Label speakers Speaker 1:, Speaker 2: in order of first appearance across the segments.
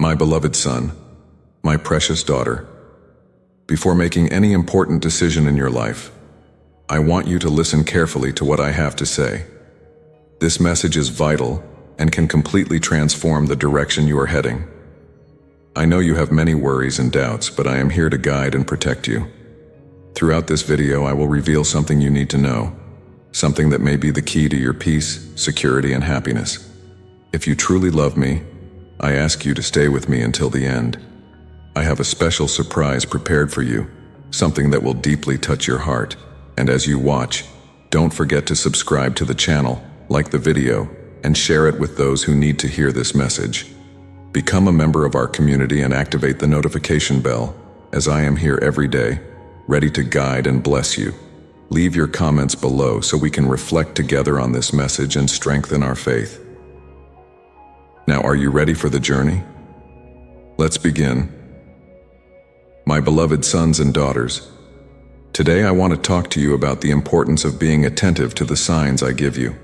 Speaker 1: My beloved son, my precious daughter, before making any important decision in your life, I want you to listen carefully to what I have to say. This message is vital and can completely transform the direction you are heading. I know you have many worries and doubts, but I am here to guide and protect you. Throughout this video, I will reveal something you need to know, something that may be the key to your peace, security, and happiness. If you truly love me, I ask you to stay with me until the end. I have a special surprise prepared for you, something that will deeply touch your heart. And as you watch, don't forget to subscribe to the channel, like the video, and share it with those who need to hear this message. Become a member of our community and activate the notification bell, as I am here every day, ready to guide and bless you. Leave your comments below so we can reflect together on this message and strengthen our faith. Now, are you ready for the journey? Let's begin. My beloved sons and daughters, today I want to talk to you about the importance of being attentive to the signs I give you.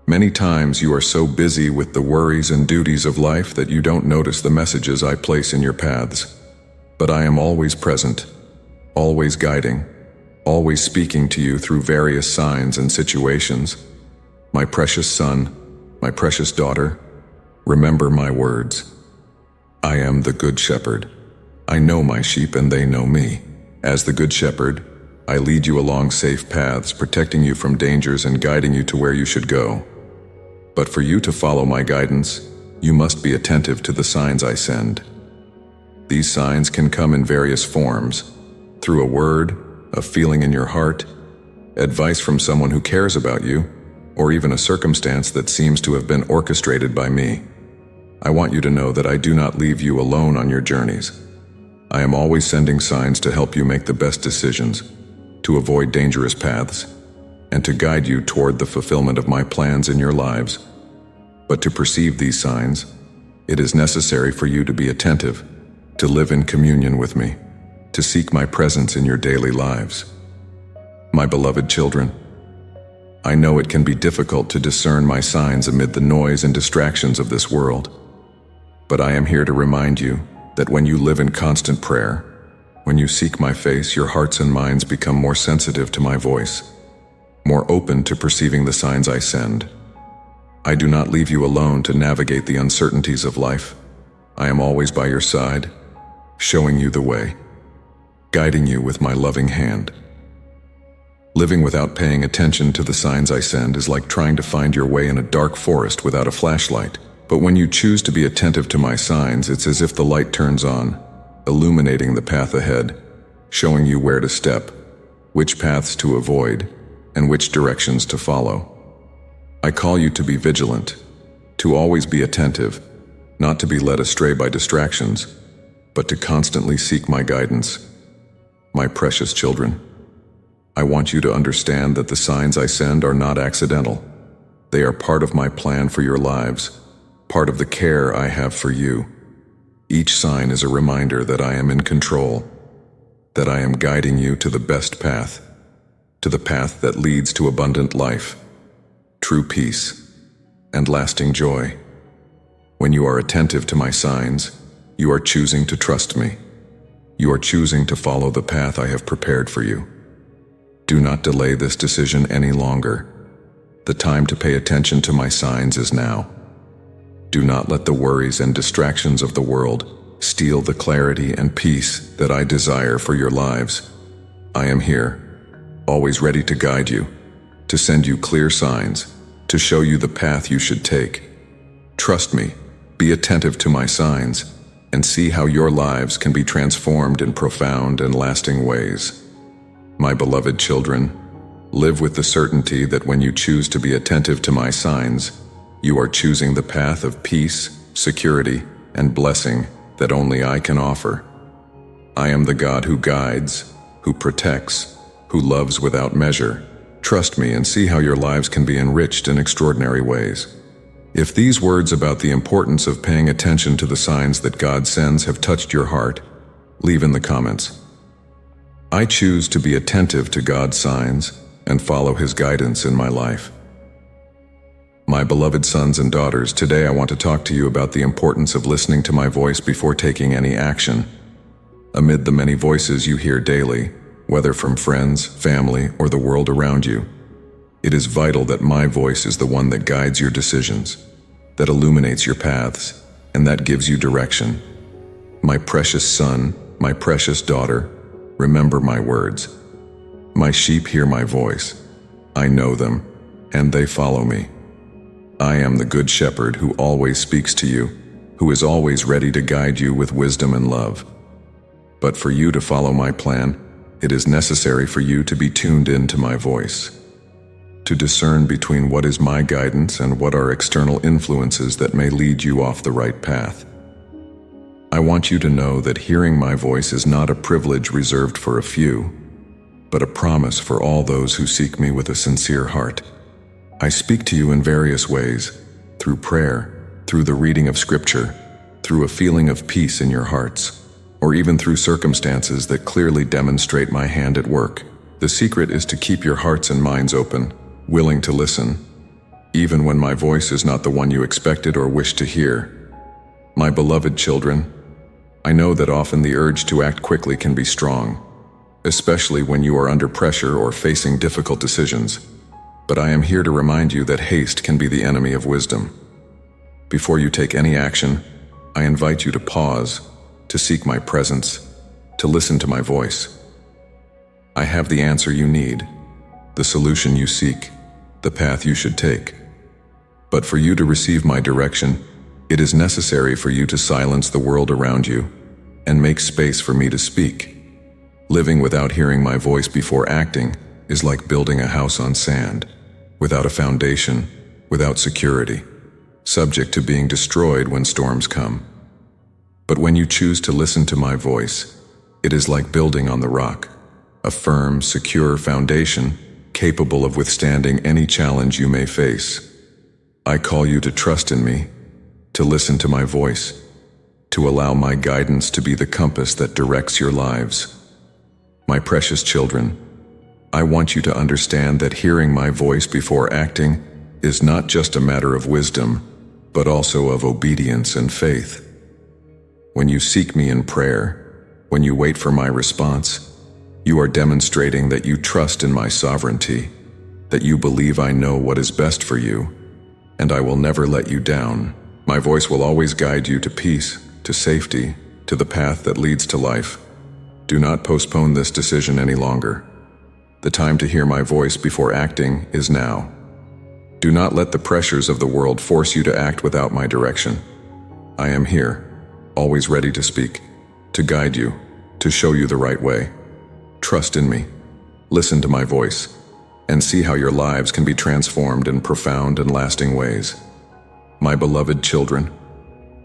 Speaker 1: Many times you are so busy with the worries and duties of life that you don't notice the messages I place in your paths. But I am always present, always guiding, always speaking to you through various signs and situations. My precious son, my precious daughter, remember my words. I am the Good Shepherd. I know my sheep and they know me. As the Good Shepherd, I lead you along safe paths, protecting you from dangers and guiding you to where you should go. But for you to follow my guidance, you must be attentive to the signs I send. These signs can come in various forms, through a word, a feeling in your heart, advice from someone who cares about you, or even a circumstance that seems to have been orchestrated by me. I want you to know that I do not leave you alone on your journeys. I am always sending signs to help you make the best decisions, to avoid dangerous paths, and to guide you toward the fulfillment of my plans in your lives. But to perceive these signs, it is necessary for you to be attentive, to live in communion with me, to seek my presence in your daily lives. My beloved children, I know it can be difficult to discern my signs amid the noise and distractions of this world. But I am here to remind you that when you live in constant prayer, when you seek my face, your hearts and minds become more sensitive to my voice, more open to perceiving the signs I send. I do not leave you alone to navigate the uncertainties of life. I am always by your side, showing you the way, guiding you with my loving hand. Living without paying attention to the signs I send is like trying to find your way in a dark forest without a flashlight. But when you choose to be attentive to my signs, it's as if the light turns on, illuminating the path ahead, showing you where to step, which paths to avoid, and which directions to follow. I call you to be vigilant, to always be attentive, not to be led astray by distractions, but to constantly seek my guidance. My precious children, I want you to understand that the signs I send are not accidental. They are part of my plan for your lives, part of the care I have for you. Each sign is a reminder that I am in control, that I am guiding you to the best path, to the path that leads to abundant life, true peace, and lasting joy. When you are attentive to my signs, you are choosing to trust me. You are choosing to follow the path I have prepared for you. Do not delay this decision any longer. The time to pay attention to my signs is now. Do not let the worries and distractions of the world steal the clarity and peace that I desire for your lives. I am here, always ready to guide you, to send you clear signs, to show you the path you should take. Trust me, be attentive to my signs, and see how your lives can be transformed in profound and lasting ways. My beloved children, live with the certainty that when you choose to be attentive to my signs, you are choosing the path of peace, security, and blessing that only I can offer. I am the God who guides, who protects, who loves without measure. Trust me and see how your lives can be enriched in extraordinary ways. If these words about the importance of paying attention to the signs that God sends have touched your heart, leave in the comments. I choose to be attentive to God's signs and follow His guidance in my life. My beloved sons and daughters, today I want to talk to you about the importance of listening to my voice before taking any action. Amid the many voices you hear daily, whether from friends, family, or the world around you, it is vital that my voice is the one that guides your decisions, that illuminates your paths, and that gives you direction. My precious son, my precious daughter, remember my words. My sheep hear my voice. I know them, and they follow me. I am the good shepherd who always speaks to you, who is always ready to guide you with wisdom and love. But for you to follow my plan, it is necessary for you to be tuned in to my voice, to discern between what is my guidance and what are external influences that may lead you off the right path. I want you to know that hearing my voice is not a privilege reserved for a few, but a promise for all those who seek me with a sincere heart. I speak to you in various ways, through prayer, through the reading of Scripture, through a feeling of peace in your hearts, or even through circumstances that clearly demonstrate my hand at work. The secret is to keep your hearts and minds open, willing to listen, even when my voice is not the one you expected or wished to hear. My beloved children, I know that often the urge to act quickly can be strong, especially when you are under pressure or facing difficult decisions. But I am here to remind you that haste can be the enemy of wisdom. Before you take any action, I invite you to pause, to seek my presence, to listen to my voice. I have the answer you need, the solution you seek, the path you should take. But for you to receive my direction, it is necessary for you to silence the world around you and make space for me to speak. Living without hearing my voice before acting is like building a house on sand, without a foundation, without security, subject to being destroyed when storms come. But when you choose to listen to my voice, it is like building on the rock, a firm, secure foundation capable of withstanding any challenge you may face. I call you to trust in me, to listen to my voice, to allow my guidance to be the compass that directs your lives. My precious children, I want you to understand that hearing my voice before acting is not just a matter of wisdom, but also of obedience and faith. When you seek me in prayer, when you wait for my response, you are demonstrating that you trust in my sovereignty, that you believe I know what is best for you, and I will never let you down. My voice will always guide you to peace, to safety, to the path that leads to life. Do not postpone this decision any longer. The time to hear my voice before acting is now. Do not let the pressures of the world force you to act without my direction. I am here, always ready to speak, to guide you, to show you the right way. Trust in me, listen to my voice, and see how your lives can be transformed in profound and lasting ways. My beloved children,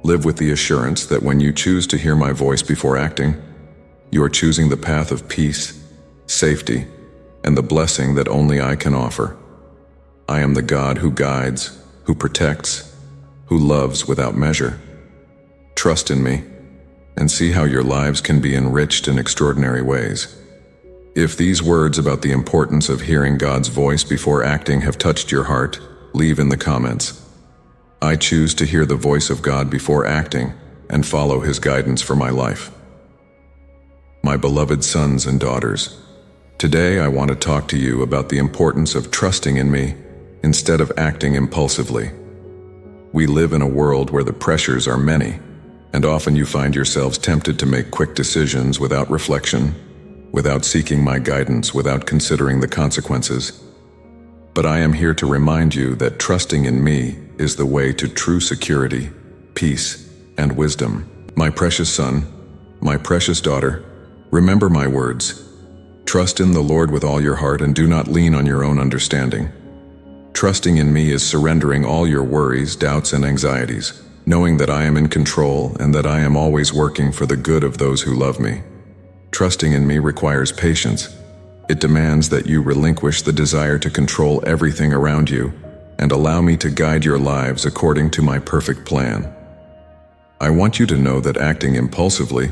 Speaker 1: live with the assurance that when you choose to hear my voice before acting, you are choosing the path of peace, safety, and the blessing that only I can offer. I am the God who guides, who protects, who loves without measure. Trust in me, and see how your lives can be enriched in extraordinary ways. If these words about the importance of hearing God's voice before acting have touched your heart, leave in the comments. I choose to hear the voice of God before acting and follow His guidance for my life. My beloved sons and daughters, today I want to talk to you about the importance of trusting in me instead of acting impulsively. We live in a world where the pressures are many, and often you find yourselves tempted to make quick decisions without reflection, without seeking my guidance, without considering the consequences. But I am here to remind you that trusting in me is the way to true security, peace, and wisdom. My precious son, my precious daughter, remember my words. Trust in the Lord with all your heart and do not lean on your own understanding. Trusting in me is surrendering all your worries, doubts, and anxieties, knowing that I am in control and that I am always working for the good of those who love me. Trusting in me requires patience. It demands that you relinquish the desire to control everything around you and allow me to guide your lives according to my perfect plan. I want you to know that acting impulsively,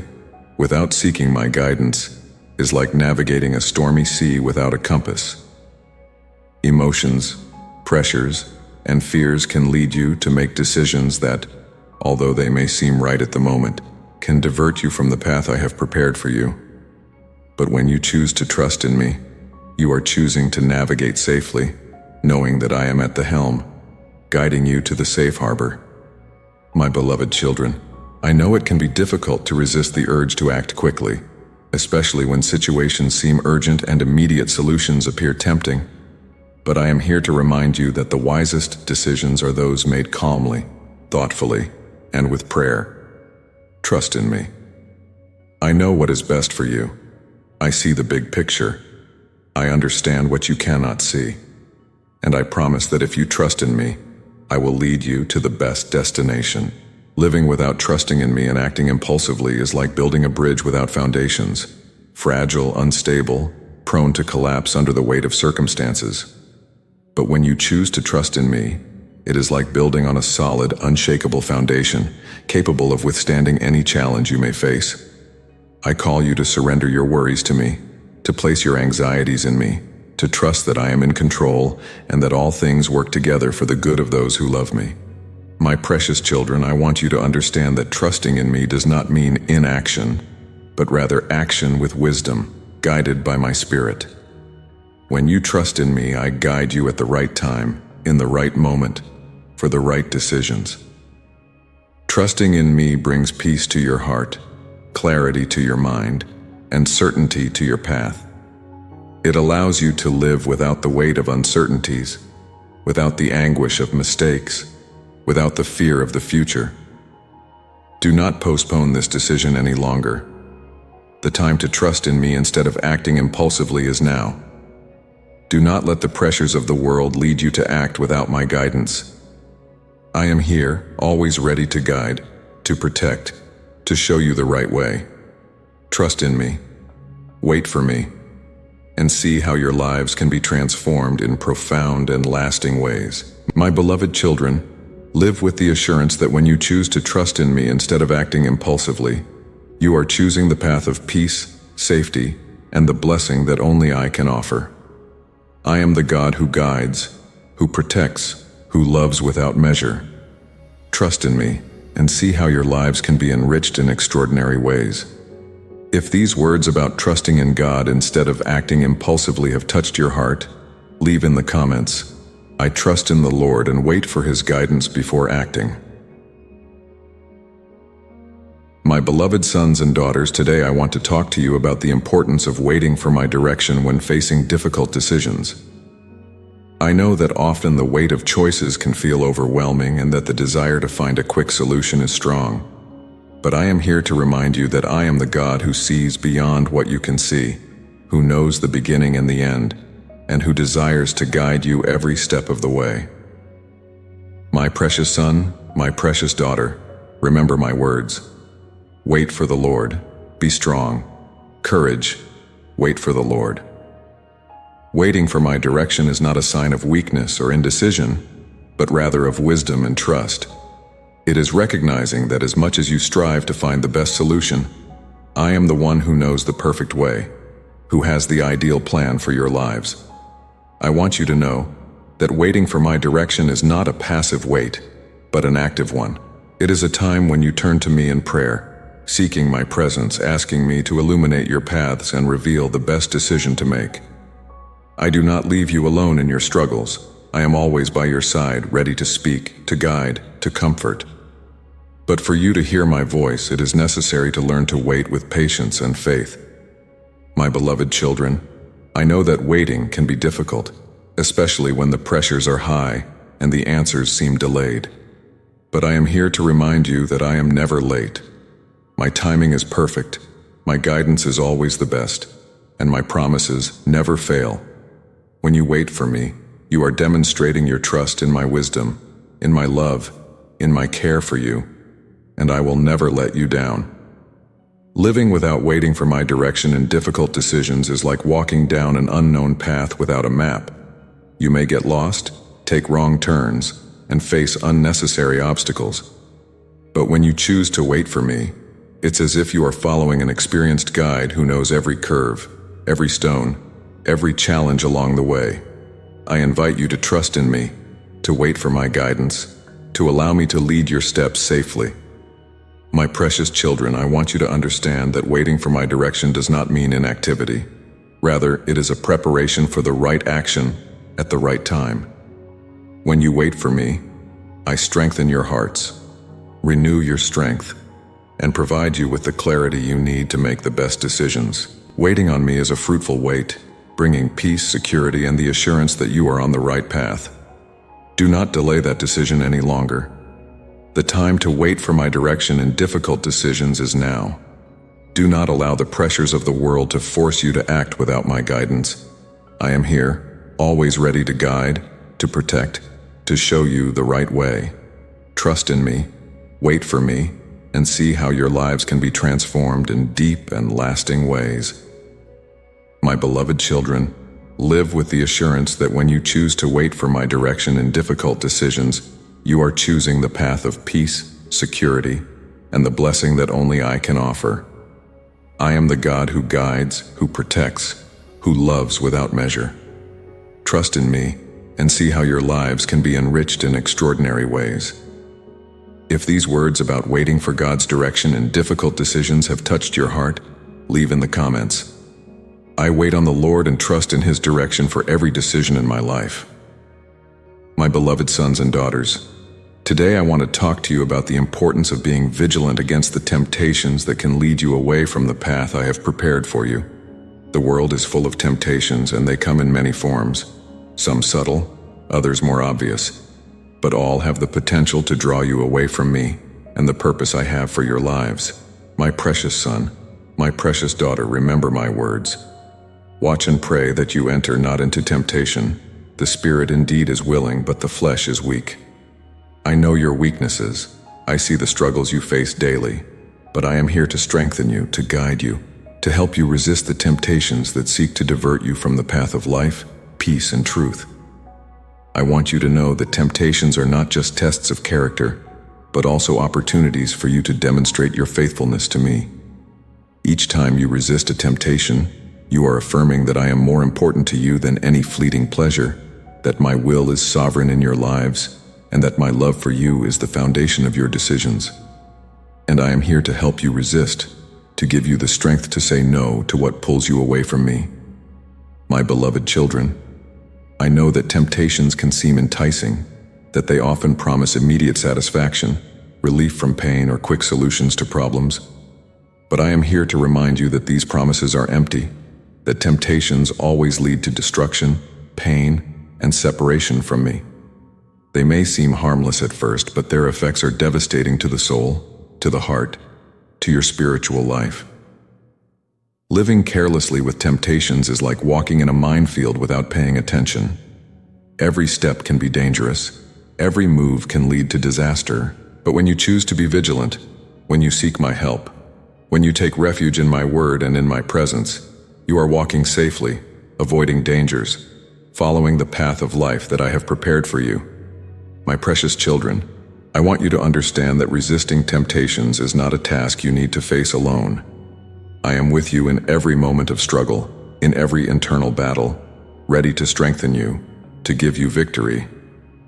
Speaker 1: without seeking my guidance, is like navigating a stormy sea without a compass. Emotions, pressures, and fears can lead you to make decisions that, although they may seem right at the moment, can divert you from the path I have prepared for you. But when you choose to trust in me, you are choosing to navigate safely, knowing that I am at the helm, guiding you to the safe harbor. My beloved children, I know it can be difficult to resist the urge to act quickly, especially when situations seem urgent and immediate solutions appear tempting. But I am here to remind you that the wisest decisions are those made calmly, thoughtfully, and with prayer. Trust in me. I know what is best for you. I see the big picture. I understand what you cannot see. And I promise that if you trust in me, I will lead you to the best destination. Living without trusting in me and acting impulsively is like building a bridge without foundations, fragile, unstable, prone to collapse under the weight of circumstances. But when you choose to trust in me, it is like building on a solid, unshakable foundation, capable of withstanding any challenge you may face. I call you to surrender your worries to me, to place your anxieties in me, to trust that I am in control and that all things work together for the good of those who love me. My precious children, I want you to understand that trusting in me does not mean inaction, but rather action with wisdom, guided by my Spirit. When you trust in me, I guide you at the right time, in the right moment, for the right decisions. Trusting in me brings peace to your heart, clarity to your mind, and certainty to your path. It allows you to live without the weight of uncertainties, without the anguish of mistakes, without the fear of the future. Do not postpone this decision any longer. The time to trust in me instead of acting impulsively is now. Do not let the pressures of the world lead you to act without my guidance. I am here, always ready to guide, to protect, to show you the right way. Trust in me. Wait for me. And see how your lives can be transformed in profound and lasting ways. My beloved children, live with the assurance that when you choose to trust in me instead of acting impulsively, you are choosing the path of peace, safety, and the blessing that only I can offer. I am the God who guides, who protects, who loves without measure. Trust in me and see how your lives can be enriched in extraordinary ways. If these words about trusting in God instead of acting impulsively have touched your heart, leave in the comments, "I trust in the Lord and wait for His guidance before acting." My beloved sons and daughters, today I want to talk to you about the importance of waiting for my direction when facing difficult decisions. I know that often the weight of choices can feel overwhelming and that the desire to find a quick solution is strong. But I am here to remind you that I am the God who sees beyond what you can see, who knows the beginning and the end, and who desires to guide you every step of the way. My precious son, my precious daughter, remember my words. Wait for the Lord. Be strong. Courage. Wait for the Lord. Waiting for my direction is not a sign of weakness or indecision, but rather of wisdom and trust. It is recognizing that as much as you strive to find the best solution, I am the one who knows the perfect way, who has the ideal plan for your lives. I want you to know that waiting for my direction is not a passive wait, but an active one. It is a time when you turn to me in prayer, seeking my presence, asking me to illuminate your paths and reveal the best decision to make. I do not leave you alone in your struggles. I am always by your side, ready to speak, to guide, to comfort. But for you to hear my voice, it is necessary to learn to wait with patience and faith. My beloved children, I know that waiting can be difficult, especially when the pressures are high and the answers seem delayed. But I am here to remind you that I am never late. My timing is perfect, my guidance is always the best, and my promises never fail. When you wait for me, you are demonstrating your trust in my wisdom, in my love, in my care for you, and I will never let you down. Living without waiting for my direction in difficult decisions is like walking down an unknown path without a map. You may get lost, take wrong turns, and face unnecessary obstacles. But when you choose to wait for me, it's as if you are following an experienced guide who knows every curve, every stone, every challenge along the way. I invite you to trust in me, to wait for my guidance, to allow me to lead your steps safely. My precious children, I want you to understand that waiting for my direction does not mean inactivity. Rather, it is a preparation for the right action at the right time. When you wait for me, I strengthen your hearts, renew your strength, and provide you with the clarity you need to make the best decisions. Waiting on me is a fruitful wait, bringing peace, security, and the assurance that you are on the right path. Do not delay that decision any longer. The time to wait for my direction in difficult decisions is now. Do not allow the pressures of the world to force you to act without my guidance. I am here, always ready to guide, to protect, to show you the right way. Trust in me, wait for me, and see how your lives can be transformed in deep and lasting ways. My beloved children, live with the assurance that when you choose to wait for my direction in difficult decisions, you are choosing the path of peace, security, and the blessing that only I can offer. I am the God who guides, who protects, who loves without measure. Trust in me and see how your lives can be enriched in extraordinary ways. If these words about waiting for God's direction in difficult decisions have touched your heart, leave in the comments. I wait on the Lord and trust in His direction for every decision in my life. My beloved sons and daughters, today I want to talk to you about the importance of being vigilant against the temptations that can lead you away from the path I have prepared for you. The world is full of temptations, and they come in many forms, some subtle, others more obvious, but all have the potential to draw you away from me and the purpose I have for your lives. My precious son, my precious daughter, remember my words. Watch and pray that you enter not into temptation. The spirit indeed is willing, but the flesh is weak. I know your weaknesses. I see the struggles you face daily, but I am here to strengthen you, to guide you, to help you resist the temptations that seek to divert you from the path of life, peace, and truth. I want you to know that temptations are not just tests of character, but also opportunities for you to demonstrate your faithfulness to me. Each time you resist a temptation, you are affirming that I am more important to you than any fleeting pleasure, that my will is sovereign in your lives, and that my love for you is the foundation of your decisions. And I am here to help you resist, to give you the strength to say no to what pulls you away from me. My beloved children, I know that temptations can seem enticing, that they often promise immediate satisfaction, relief from pain, or quick solutions to problems. But I am here to remind you that these promises are empty, that temptations always lead to destruction, pain, and separation from me. They may seem harmless at first, but their effects are devastating to the soul, to the heart, to your spiritual life. Living carelessly with temptations is like walking in a minefield without paying attention. Every step can be dangerous. Every move can lead to disaster. But when you choose to be vigilant, when you seek my help, when you take refuge in my word and in my presence, you are walking safely, avoiding dangers, following the path of life that I have prepared for you. My precious children, I want you to understand that resisting temptations is not a task you need to face alone. I am with you in every moment of struggle, in every internal battle, ready to strengthen you, to give you victory.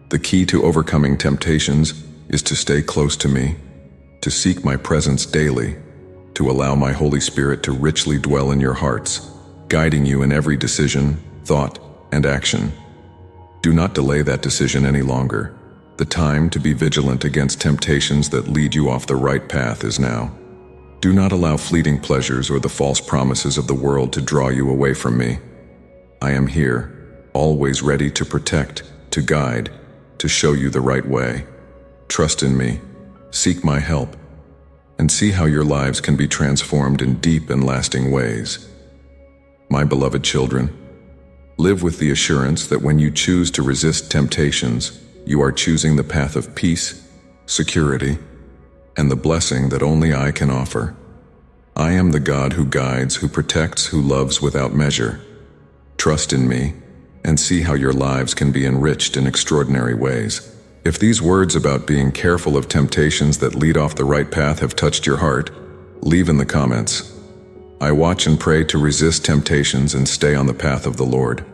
Speaker 1: The key to overcoming temptations is to stay close to me, to seek my presence daily, to allow my Holy Spirit to richly dwell in your hearts, guiding you in every decision, thought, and action. Do not delay that decision any longer. The time to be vigilant against temptations that lead you off the right path is now. Do not allow fleeting pleasures or the false promises of the world to draw you away from me. I am here, always ready to protect, to guide, to show you the right way. Trust in me, seek my help, and see how your lives can be transformed in deep and lasting ways. My beloved children, live with the assurance that when you choose to resist temptations, you are choosing the path of peace, security, and the blessing that only I can offer. I am the God who guides, who protects, who loves without measure. Trust in me, and see how your lives can be enriched in extraordinary ways. If these words about being careful of temptations that lead off the right path have touched your heart, leave in the comments. I watch and pray to resist temptations and stay on the path of the Lord.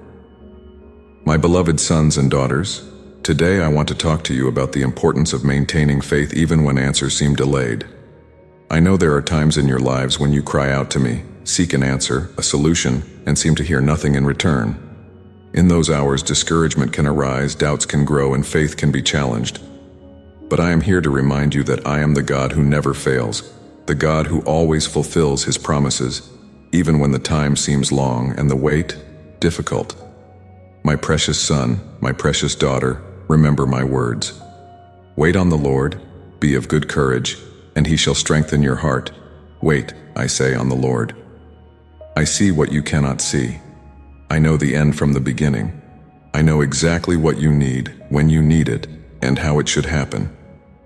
Speaker 1: My beloved sons and daughters, Today I want to talk to you about the importance of maintaining faith even when answers seem delayed. I know there are times in your lives when you cry out to me, seek an answer, a solution, and seem to hear nothing in return. In those hours, discouragement can arise, doubts can grow, and faith can be challenged. But I am here to remind you that I am the God who never fails, the God who always fulfills His promises, even when the time seems long and the wait difficult. My precious son, my precious daughter, remember my words. Wait on the Lord, be of good courage, and He shall strengthen your heart. Wait, I say, on the Lord. I see what you cannot see. I know the end from the beginning. I know exactly what you need, when you need it, and how it should happen.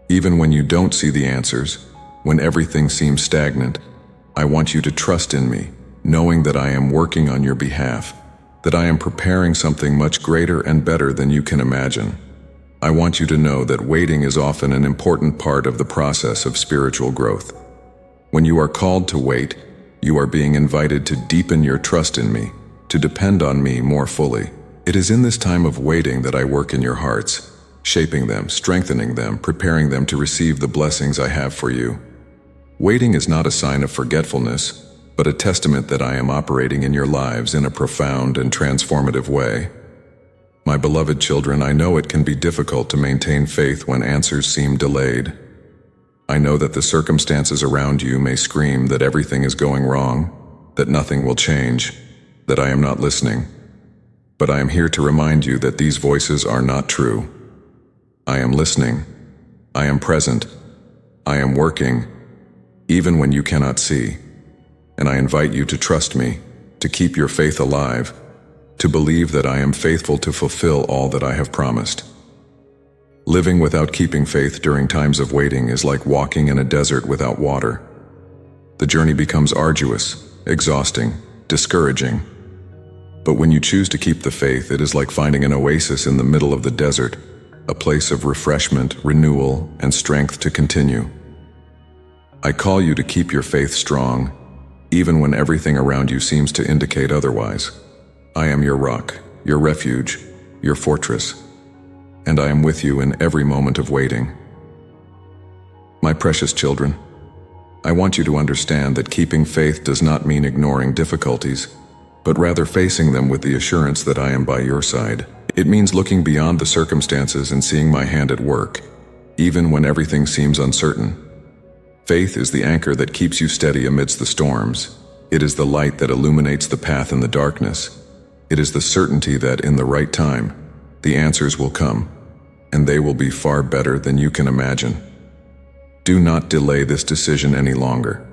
Speaker 1: Even when you don't see the answers, when everything seems stagnant, I want you to trust in me, knowing that I am working on your behalf, that I am preparing something much greater and better than you can imagine. I want you to know that waiting is often an important part of the process of spiritual growth. When you are called to wait, you are being invited to deepen your trust in me, to depend on me more fully. It is in this time of waiting that I work in your hearts, shaping them, strengthening them, preparing them to receive the blessings I have for you. Waiting is not a sign of forgetfulness, but a testament that I am operating in your lives in a profound and transformative way. My beloved children, I know it can be difficult to maintain faith when answers seem delayed. I know that the circumstances around you may scream that everything is going wrong, that nothing will change, that I am not listening. But I am here to remind you that these voices are not true. I am listening. I am present. I am working, even when you cannot see. And I invite you to trust me, to keep your faith alive, to believe that I am faithful to fulfill all that I have promised. Living without keeping faith during times of waiting is like walking in a desert without water. The journey becomes arduous, exhausting, discouraging. But when you choose to keep the faith, it is like finding an oasis in the middle of the desert, a place of refreshment, renewal, and strength to continue. I call you to keep your faith strong, even when everything around you seems to indicate otherwise. I am your rock, your refuge, your fortress, and I am with you in every moment of waiting. My precious children, I want you to understand that keeping faith does not mean ignoring difficulties, but rather facing them with the assurance that I am by your side. It means looking beyond the circumstances and seeing my hand at work, even when everything seems uncertain. Faith is the anchor that keeps you steady amidst the storms. It is the light that illuminates the path in the darkness. It is the certainty that in the right time, the answers will come, and they will be far better than you can imagine. Do not delay this decision any longer.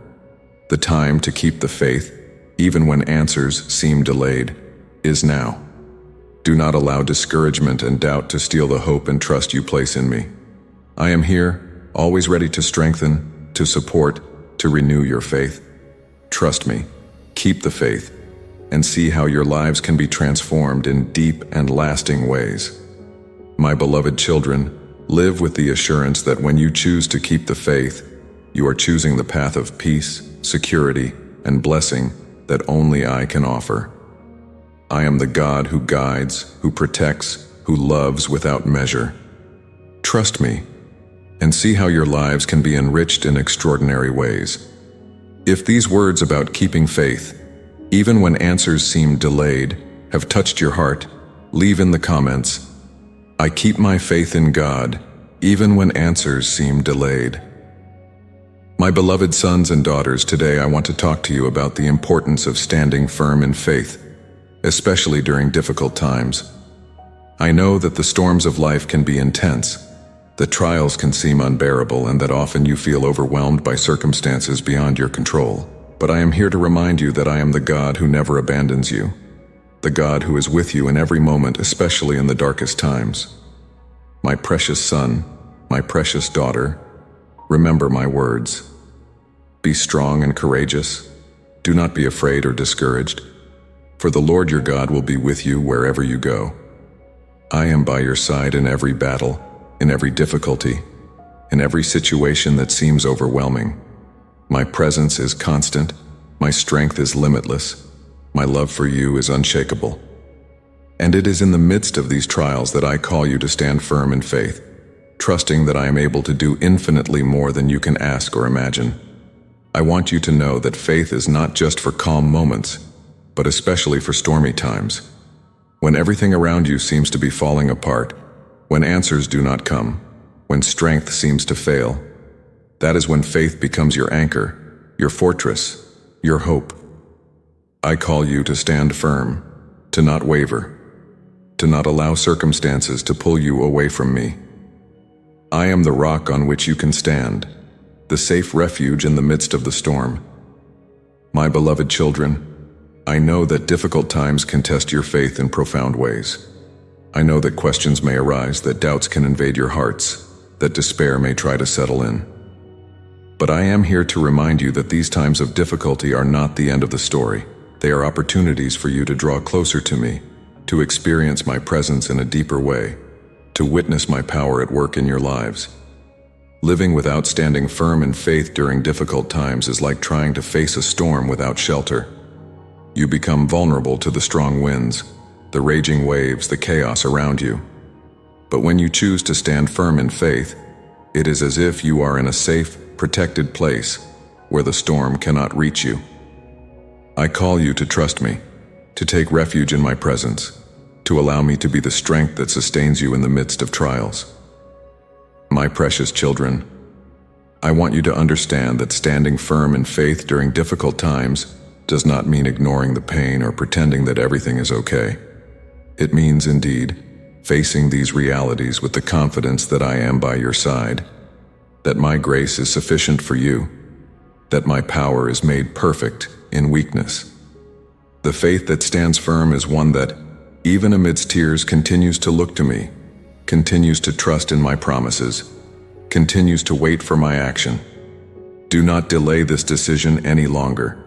Speaker 1: The time to keep the faith, even when answers seem delayed, is now. Do not allow discouragement and doubt to steal the hope and trust you place in me. I am here, always ready to strengthen, to support, to renew your faith. Trust me, keep the faith, and see how your lives can be transformed in deep and lasting ways. My beloved children, live with the assurance that when you choose to keep the faith, you are choosing the path of peace, security, and blessing that only I can offer. I am the God who guides, who protects, who loves without measure. Trust me, and see how your lives can be enriched in extraordinary ways. If these words about keeping faith, even when answers seem delayed, have touched your heart, leave in the comments, I keep my faith in God, even when answers seem delayed. My beloved sons and daughters, today I want to talk to you about the importance of standing firm in faith, especially during difficult times. I know that the storms of life can be intense, that trials can seem unbearable, and that often you feel overwhelmed by circumstances beyond your control. But I am here to remind you that I am the God who never abandons you, the God who is with you in every moment, especially in the darkest times. My precious son, my precious daughter, remember my words. Be strong and courageous. Do not be afraid or discouraged, for the Lord your God will be with you wherever you go. I am by your side in every battle, in every difficulty, in every situation that seems overwhelming. My presence is constant, my strength is limitless, my love for you is unshakable. And it is in the midst of these trials that I call you to stand firm in faith, trusting that I am able to do infinitely more than you can ask or imagine. I want you to know that faith is not just for calm moments, but especially for stormy times. When everything around you seems to be falling apart, when answers do not come, when strength seems to fail, that is when faith becomes your anchor, your fortress, your hope. I call you to stand firm, to not waver, to not allow circumstances to pull you away from me. I am the rock on which you can stand, the safe refuge in the midst of the storm. My beloved children, I know that difficult times can test your faith in profound ways. I know that questions may arise, that doubts can invade your hearts, that despair may try to settle in. But I am here to remind you that these times of difficulty are not the end of the story. They are opportunities for you to draw closer to me, to experience my presence in a deeper way, to witness my power at work in your lives. Living without standing firm in faith during difficult times is like trying to face a storm without shelter. You become vulnerable to the strong winds, the raging waves, the chaos around you. But when you choose to stand firm in faith, it is as if you are in a safe, protected place where the storm cannot reach you. I call you to trust me, to take refuge in my presence, to allow me to be the strength that sustains you in the midst of trials. My precious children, I want you to understand that standing firm in faith during difficult times does not mean ignoring the pain or pretending that everything is okay. It means, indeed, facing these realities with the confidence that I am by your side, that my grace is sufficient for you, that my power is made perfect in weakness. The faith that stands firm is one that, even amidst tears, continues to look to me, continues to trust in my promises, continues to wait for my action. Do not delay this decision any longer.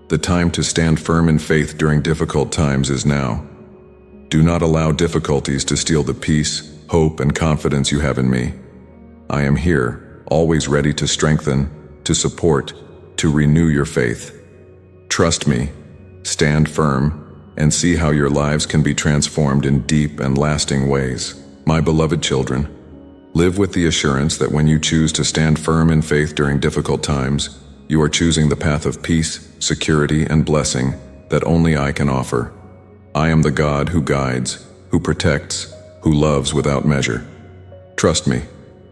Speaker 1: The time to stand firm in faith during difficult times is now. Do not allow difficulties to steal the peace, hope, and confidence you have in me. I am here, always ready to strengthen, to support, to renew your faith. Trust me, stand firm, and see how your lives can be transformed in deep and lasting ways. My beloved children, live with the assurance that when you choose to stand firm in faith during difficult times, you are choosing the path of peace, security, and blessing that only I can offer. I am the God who guides, who protects, who loves without measure. Trust me,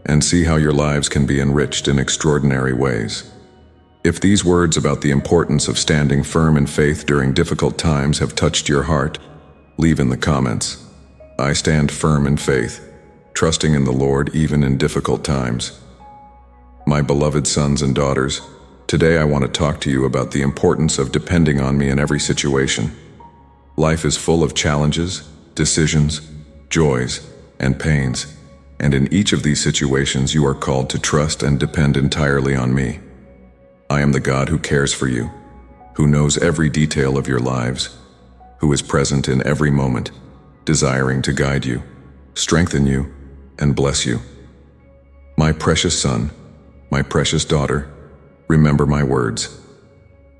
Speaker 1: and see how your lives can be enriched in extraordinary ways. If these words about the importance of standing firm in faith during difficult times have touched your heart, leave in the comments. I stand firm in faith, trusting in the Lord even in difficult times. My beloved sons and daughters, today I want to talk to you about the importance of depending on me in every situation. Life is full of challenges, decisions, joys, and pains, and in each of these situations you are called to trust and depend entirely on me. I am the God who cares for you, who knows every detail of your lives, who is present in every moment, desiring to guide you, strengthen you, and bless you. My precious son, my precious daughter, remember my words.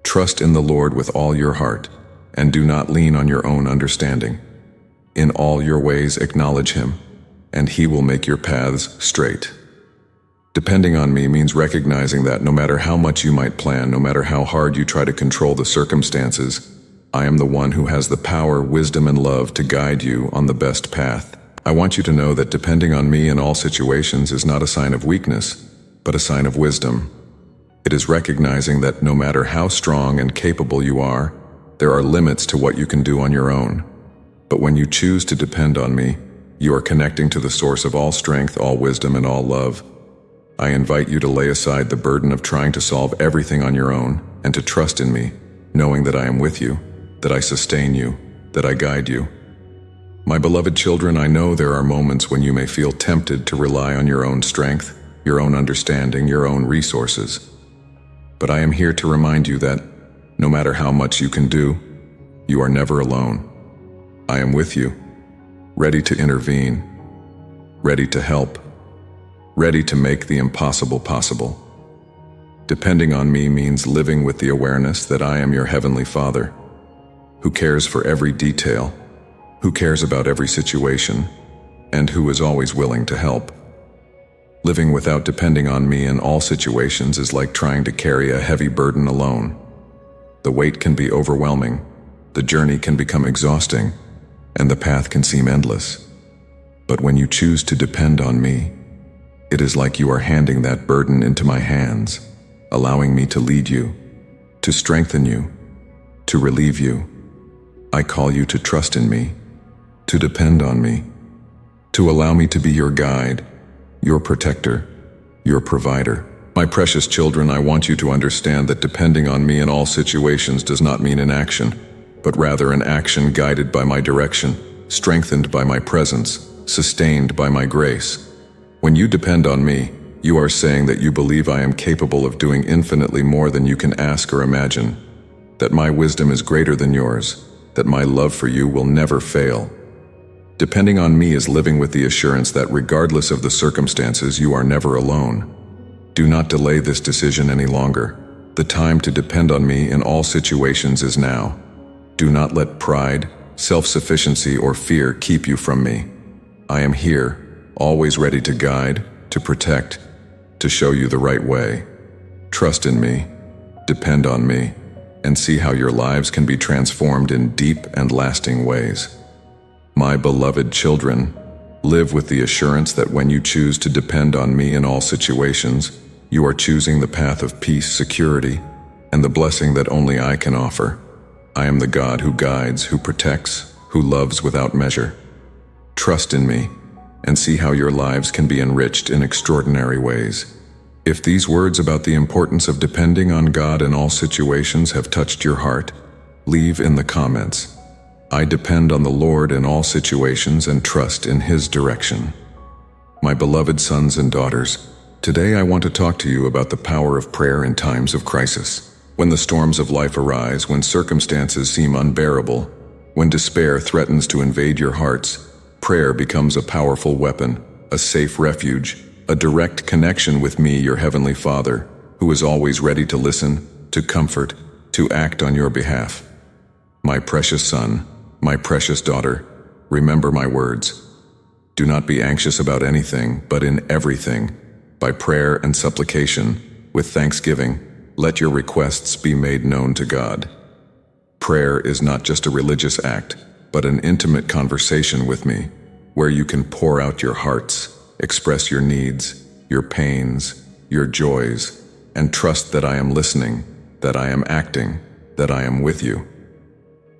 Speaker 1: Trust in the Lord with all your heart, and do not lean on your own understanding. In all your ways acknowledge Him, and He will make your paths straight. Depending on me means recognizing that no matter how much you might plan, no matter how hard you try to control the circumstances, I am the one who has the power, wisdom, and love to guide you on the best path. I want you to know that depending on me in all situations is not a sign of weakness, but a sign of wisdom. It is recognizing that no matter how strong and capable you are, there are limits to what you can do on your own. But when you choose to depend on me, you are connecting to the source of all strength, all wisdom, and all love. I invite you to lay aside the burden of trying to solve everything on your own and to trust in me, knowing that I am with you, that I sustain you, that I guide you. My beloved children, I know there are moments when you may feel tempted to rely on your own strength, your own understanding, your own resources. But I am here to remind you that, no matter how much you can do, you are never alone. I am with you, ready to intervene, ready to help, ready to make the impossible possible. Depending on me means living with the awareness that I am your Heavenly Father, who cares for every detail, who cares about every situation, and who is always willing to help. Living without depending on me in all situations is like trying to carry a heavy burden alone. The weight can be overwhelming, the journey can become exhausting, and the path can seem endless. But when you choose to depend on me, it is like you are handing that burden into my hands, allowing me to lead you, to strengthen you, to relieve you. I call you to trust in me, to depend on me, to allow me to be your guide, your protector, your provider. My precious children, I want you to understand that depending on me in all situations does not mean inaction, but rather an action guided by my direction, strengthened by my presence, sustained by my grace. When you depend on me, you are saying that you believe I am capable of doing infinitely more than you can ask or imagine, that my wisdom is greater than yours, that my love for you will never fail. Depending on me is living with the assurance that regardless of the circumstances, you are never alone. Do not delay this decision any longer. The time to depend on me in all situations is now. Do not let pride, self-sufficiency, or fear keep you from me. I am here, always ready to guide, to protect, to show you the right way. Trust in me, depend on me, and see how your lives can be transformed in deep and lasting ways. My beloved children, live with the assurance that when you choose to depend on me in all situations, you are choosing the path of peace, security, and the blessing that only I can offer. I am the God who guides, who protects, who loves without measure. Trust in me, and see how your lives can be enriched in extraordinary ways. If these words about the importance of depending on God in all situations have touched your heart, leave in the comments, "I depend on the Lord in all situations and trust in His direction." My beloved sons and daughters, today I want to talk to you about the power of prayer in times of crisis. When the storms of life arise, when circumstances seem unbearable, when despair threatens to invade your hearts, prayer becomes a powerful weapon, a safe refuge, a direct connection with me, your Heavenly Father, who is always ready to listen, to comfort, to act on your behalf. My precious son, my precious daughter, remember my words. Do not be anxious about anything, but in everything, by prayer and supplication, with thanksgiving, let your requests be made known to God. Prayer is not just a religious act, but an intimate conversation with me, where you can pour out your hearts, express your needs, your pains, your joys, and trust that I am listening, that I am acting, that I am with you.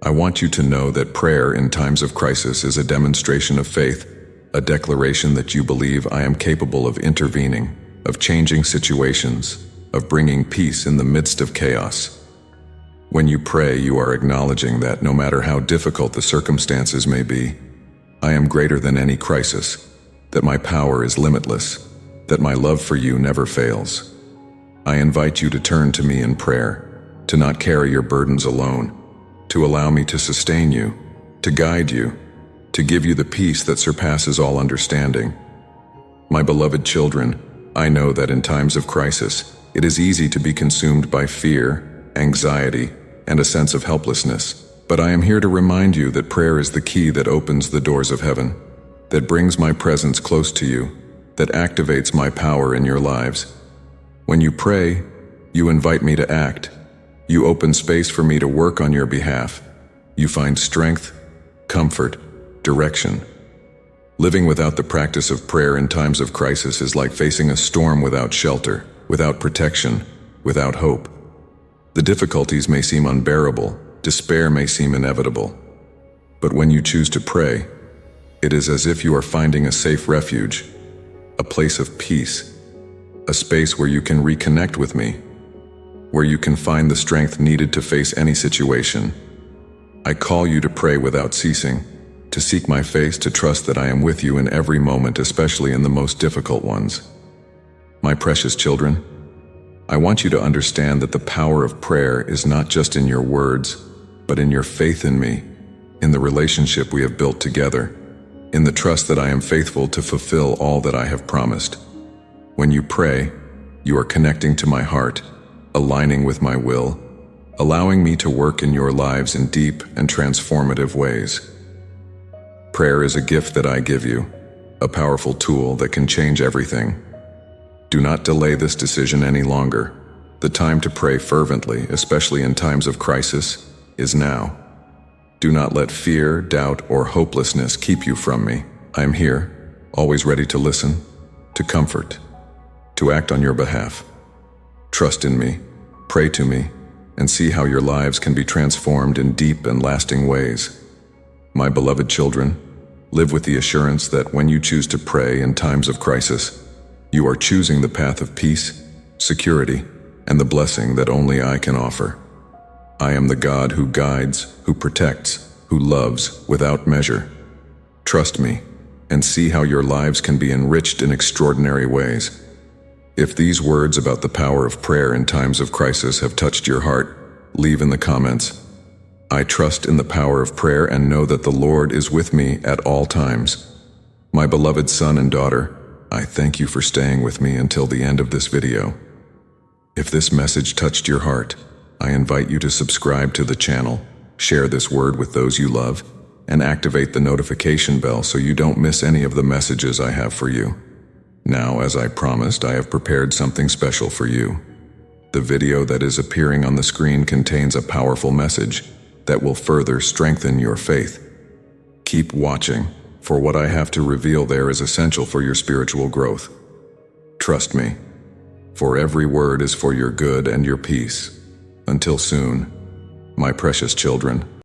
Speaker 1: I want you to know that prayer in times of crisis is a demonstration of faith, a declaration that you believe I am capable of intervening, of changing situations, of bringing peace in the midst of chaos. When you pray, you are acknowledging that no matter how difficult the circumstances may be, I am greater than any crisis, that my power is limitless, that my love for you never fails. I invite you to turn to me in prayer, to not carry your burdens alone, to allow me to sustain you, to guide you, to give you the peace that surpasses all understanding. My beloved children, I know that in times of crisis, it is easy to be consumed by fear, anxiety, and a sense of helplessness. But I am here to remind you that prayer is the key that opens the doors of heaven, that brings my presence close to you, that activates my power in your lives. When you pray, you invite me to act. You open space for me to work on your behalf. You find strength, comfort, direction. Living without the practice of prayer in times of crisis is like facing a storm without shelter, without protection, without hope. The difficulties may seem unbearable, despair may seem inevitable. But when you choose to pray, it is as if you are finding a safe refuge, a place of peace, a space where you can reconnect with me, where you can find the strength needed to face any situation. I call you to pray without ceasing, to seek my face, to trust that I am with you in every moment, especially in the most difficult ones. My precious children, I want you to understand that the power of prayer is not just in your words, but in your faith in me, in the relationship we have built together, in the trust that I am faithful to fulfill all that I have promised. When you pray, you are connecting to my heart, aligning with my will, allowing me to work in your lives in deep and transformative ways. Prayer is a gift that I give you, a powerful tool that can change everything. Do not delay this decision any longer. The time to pray fervently, especially in times of crisis, is now. Do not let fear, doubt, or hopelessness keep you from me. I am here, always ready to listen, to comfort, to act on your behalf. Trust in me, pray to me, and see how your lives can be transformed in deep and lasting ways. My beloved children, live with the assurance that when you choose to pray in times of crisis, you are choosing the path of peace, security, and the blessing that only I can offer. I am the God who guides, who protects, who loves without measure. Trust me, and see how your lives can be enriched in extraordinary ways. If these words about the power of prayer in times of crisis have touched your heart, leave in the comments. I trust in the power of prayer and know that the Lord is with me at all times. My beloved son and daughter, I thank you for staying with me until the end of this video. If this message touched your heart, I invite you to subscribe to the channel, share this word with those you love, and activate the notification bell so you don't miss any of the messages I have for you. Now, as I promised, I have prepared something special for you. The video that is appearing on the screen contains a powerful message that will further strengthen your faith. Keep watching, for what I have to reveal there is essential for your spiritual growth. Trust me, for every word is for your good and your peace. Until soon, my precious children.